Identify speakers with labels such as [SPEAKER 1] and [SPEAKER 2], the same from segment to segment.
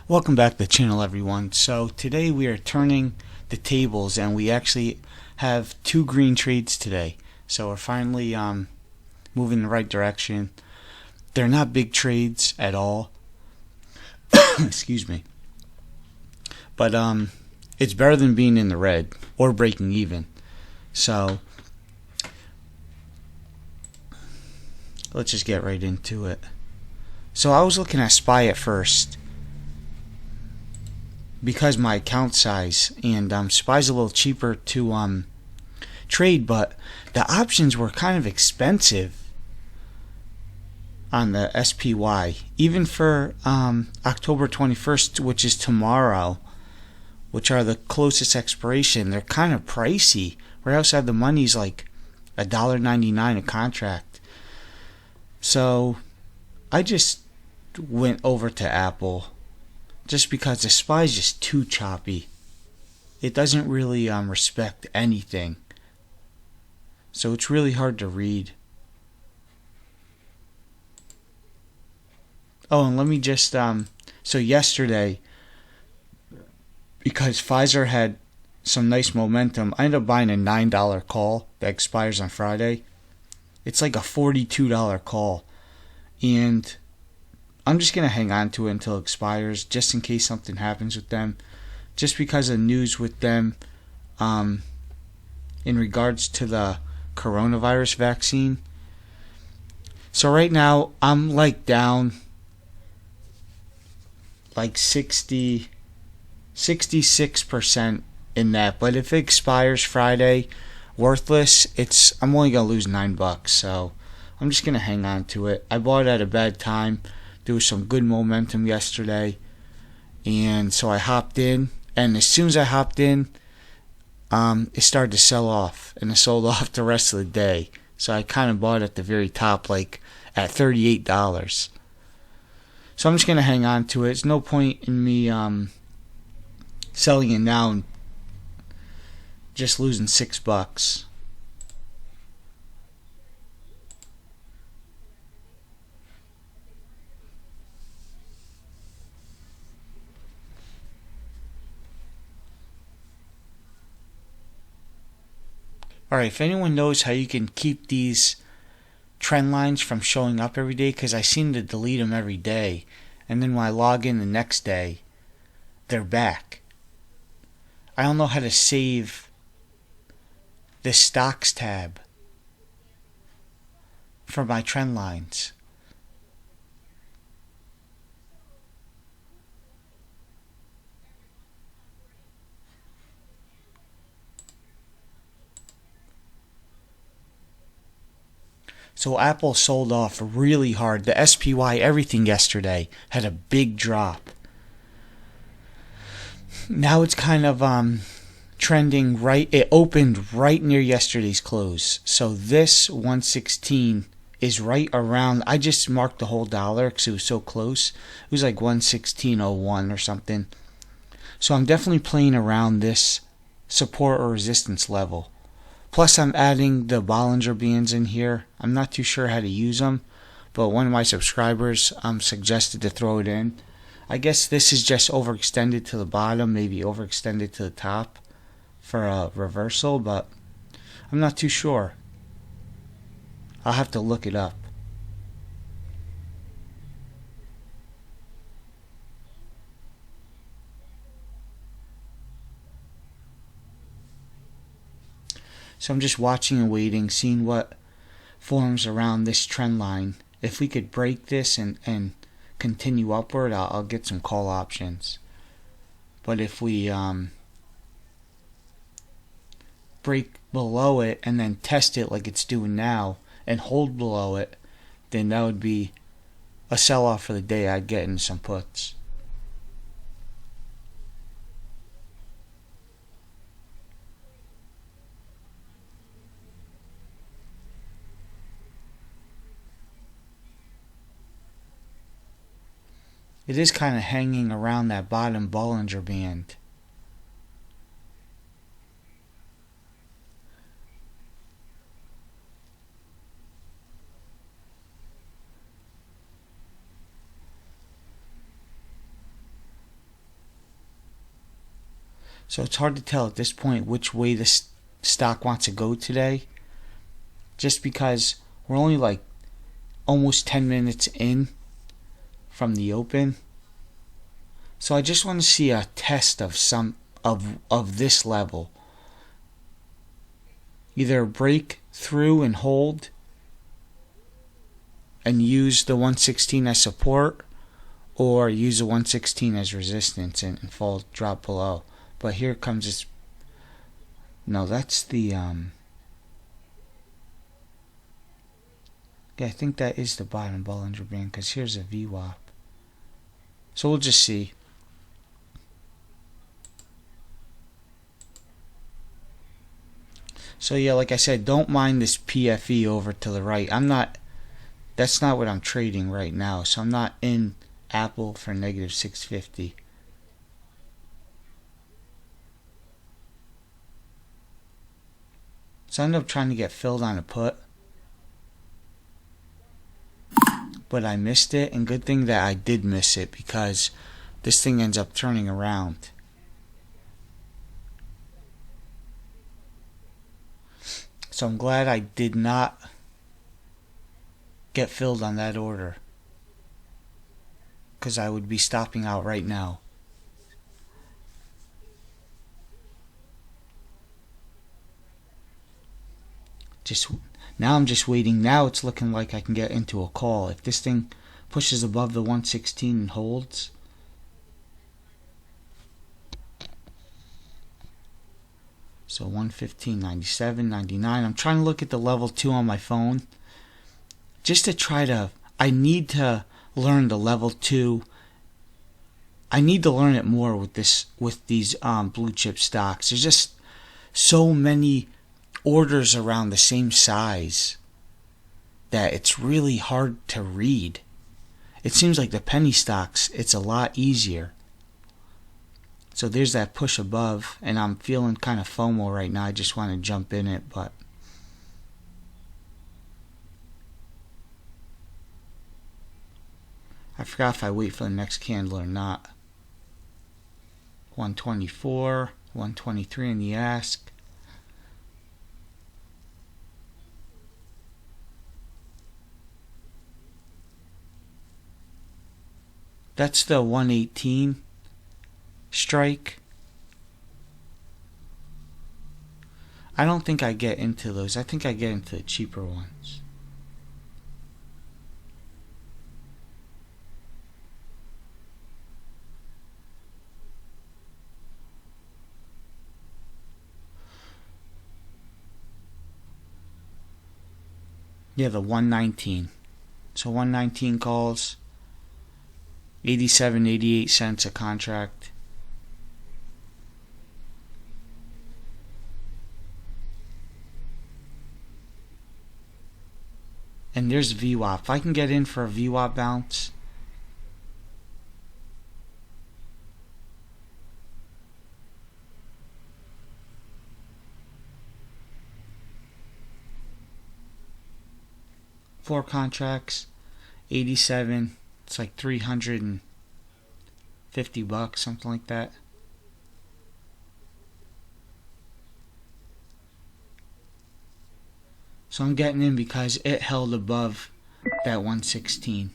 [SPEAKER 1] Welcome back to the channel, everyone. So today we are turning the tables, and we actually have two green trades today. So we're finally moving in the right direction. They're not big trades at all. Excuse me. But it's better than being in the red or breaking even. So let's just get right into it. So I was looking at SPY at first, because my account size, and SPY's a little cheaper to trade, but the options were kind of expensive on the SPY, even for October 21st, which is tomorrow, which are the closest expiration. They're kind of pricey. Right outside the money's like $1.99 a contract. So I just went over to Apple, just because the SPY is just too choppy. It doesn't really respect anything. So it's really hard to read. Oh, and let me just, so yesterday, because Pfizer had some nice momentum, I ended up buying a $9 call that expires on Friday. It's like a $42 call. And I'm just going to hang on to it until it expires, just in case something happens with them. Just because of news with them in regards to the coronavirus vaccine. So right now, I'm like down like 66% in that. But if it expires Friday, worthless, I'm only going to lose $9. So I'm just going to hang on to it. I bought it at a bad time. There was some good momentum yesterday, and so I hopped in, and as soon as I hopped in, it started to sell off, and it sold off the rest of the day. So I kind of bought at the very top, like at $38. So I'm just going to hang on to it. There's no point in me selling it now and just losing $6. Alright, if anyone knows how you can keep these trend lines from showing up every day, because I seem to delete them every day, and then when I log in the next day, they're back. I don't know how to save the stocks tab for my trend lines. So Apple sold off really hard. The SPY, everything yesterday had a big drop. Now it's kind of trending right. It opened right near yesterday's close. So this 116 is right around. I just marked the whole dollar because it was so close. It was like 116.01 or something. So I'm definitely playing around this support or resistance level. Plus, I'm adding the Bollinger Bands in here. I'm not too sure how to use them, but one of my subscribers suggested to throw it in. I guess this is just overextended to the bottom, maybe overextended to the top for a reversal, but I'm not too sure. I'll have to look it up. So I'm just watching and waiting, seeing what forms around this trend line. If we could break this and continue upward, I'll get some call options. But if we break below it and then test it like it's doing now and hold below it, then that would be a sell-off for the day. I'd get in some puts. It is kind of hanging around that bottom Bollinger Band. So it's hard to tell at this point which way this stock wants to go today, just because we're only like almost 10 minutes in from the open. So I just want to see a test of some of this level. Either break through and hold and use the 116 as support, or use the 116 as resistance and fall drop below. But here comes this. No, that's the yeah, I think that is the bottom Bollinger Band, because here's a VWAP. So we'll just see. So yeah, like I said, don't mind this PFE over to the right. That's not what I'm trading right now. So I'm not in Apple for negative 650. So I ended up trying to get filled on a put, but I missed it, and good thing that I did miss it, because this thing ends up turning around. So I'm glad I did not get filled on that order, because I would be stopping out right now. Now I'm just waiting. Now it's looking like I can get into a call. If this thing pushes above the 116 and holds, so 115, 97, 99. I'm trying to look at the level 2 on my phone, just to try to, I need to learn the level 2. I need to learn it more with these blue chip stocks. There's just so many orders around the same size that it's really hard to read. It seems like the penny stocks, it's a lot easier. So there's that push above, and I'm feeling kind of FOMO right now. I just want to jump in it, but I forgot if I wait for the next candle or not. 124, 123 in the ask. That's the 118 strike. I don't think I get into those. I think I get into the cheaper ones. Yeah, the 119. So 119 calls. 87, 88 cents a contract. And there's VWAP. If I can get in for a VWAP bounce, four contracts, 87. It's like $350, something like that. So I'm getting in because it held above that 116.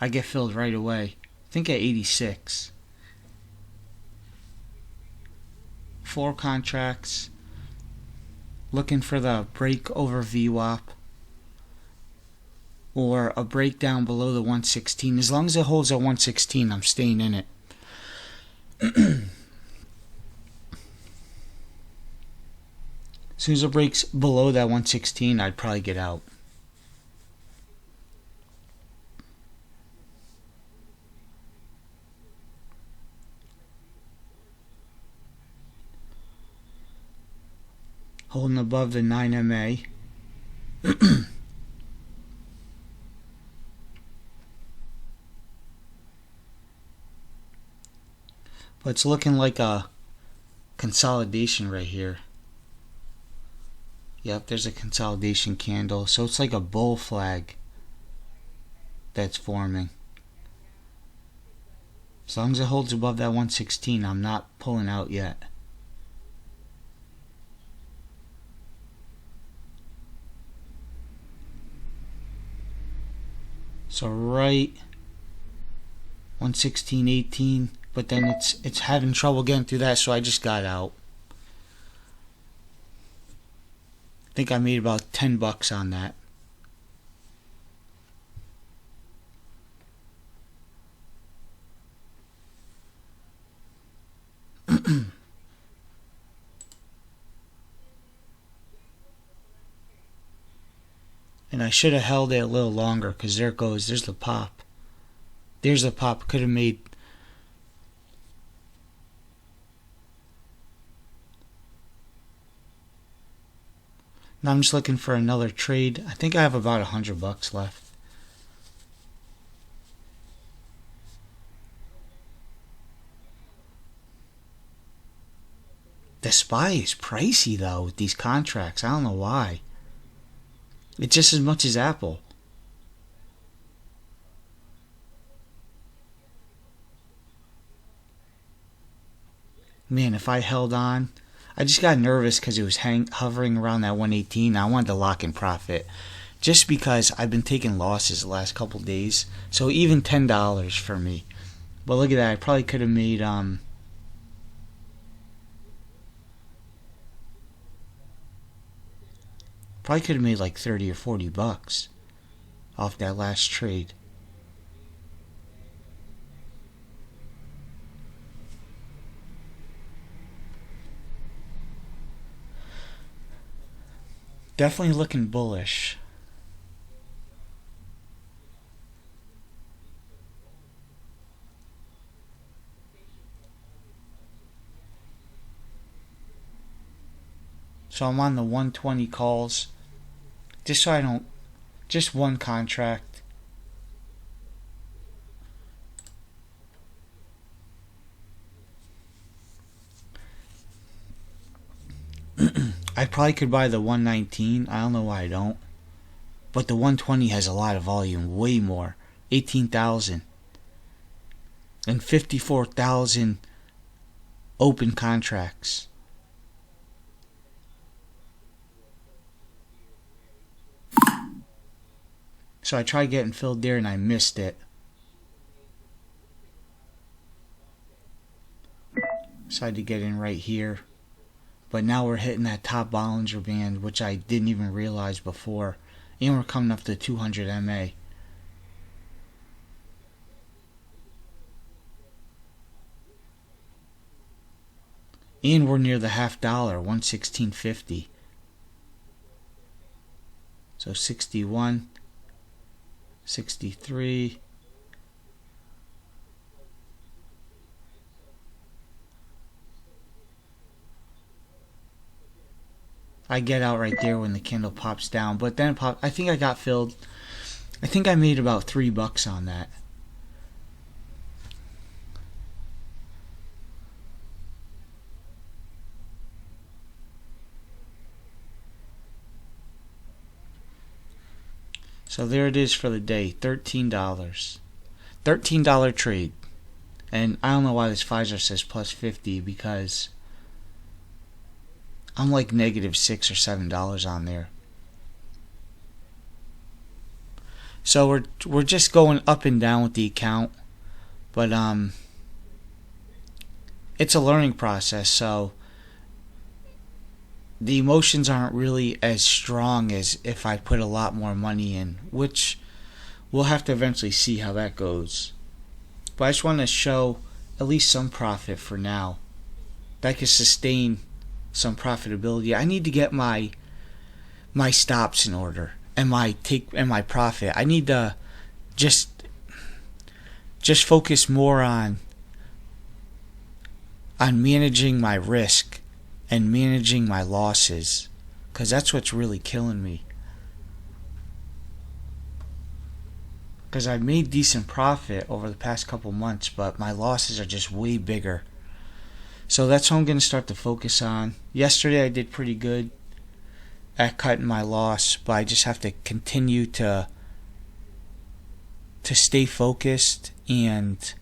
[SPEAKER 1] I get filled right away. I think at 86. Four contracts. Looking for the break over VWAP, or a breakdown below the 116. As long as it holds at 116, I'm staying in it. As soon as it breaks below that 116, I'd probably get out. Holding above the 9MA. But it's looking like a consolidation right here. Yep, there's a consolidation candle. So it's like a bull flag that's forming. As long as it holds above that 116, I'm not pulling out yet. So right 116.18, but then it's having trouble getting through that, so I just got out. I think I made about $10 on that. And I should have held it a little longer, because there it goes. There's the pop. There's the pop. Could have made... Now I'm just looking for another trade. I think I have about $100 left. The SPY is pricey though with these contracts. I don't know why. It's just as much as Apple. Man, if I held on, I just got nervous because it was hovering around that 118. I wanted to lock in profit, just because I've been taking losses the last couple days. So even $10 for me. But look at that. I probably could have made like 30 or 40 bucks off that last trade. Definitely looking bullish. So I'm on the 120 calls, just so I don't, just one contract. I probably could buy the 119. I don't know why I don't. But the 120 has a lot of volume, way more. 18,000. And 54,000 open contracts. So I tried getting filled there and I missed it. So I had to get in right here. But now we're hitting that top Bollinger Band, which I didn't even realize before. And we're coming up to 200 MA. And we're near the $1/2, 116.50. So 61, 63. I get out right there when the candle pops down, but then I think I got filled. I think I made about $3 on that. So there it is for the day, $13. $13 trade. And I don't know why this Pfizer says plus 50, because I'm like negative $6 or $7 on there. So we're just going up and down with the account, but it's a learning process. So the emotions aren't really as strong as if I put a lot more money in, which we'll have to eventually see how that goes. But I just want to show at least some profit for now. That could sustain some profitability. I need to get my stops in order and my profit. I need to just focus more on managing my risk and managing my losses, because that's what's really killing me. Because I've made decent profit over the past couple months, but my losses are just way bigger. So that's what I'm going to start to focus on. Yesterday I did pretty good at cutting my loss, but I just have to continue to stay focused, and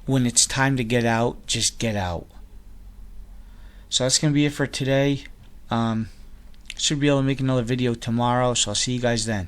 [SPEAKER 1] when it's time to get out, just get out. So that's going to be it for today. Should be able to make another video tomorrow, so I'll see you guys then.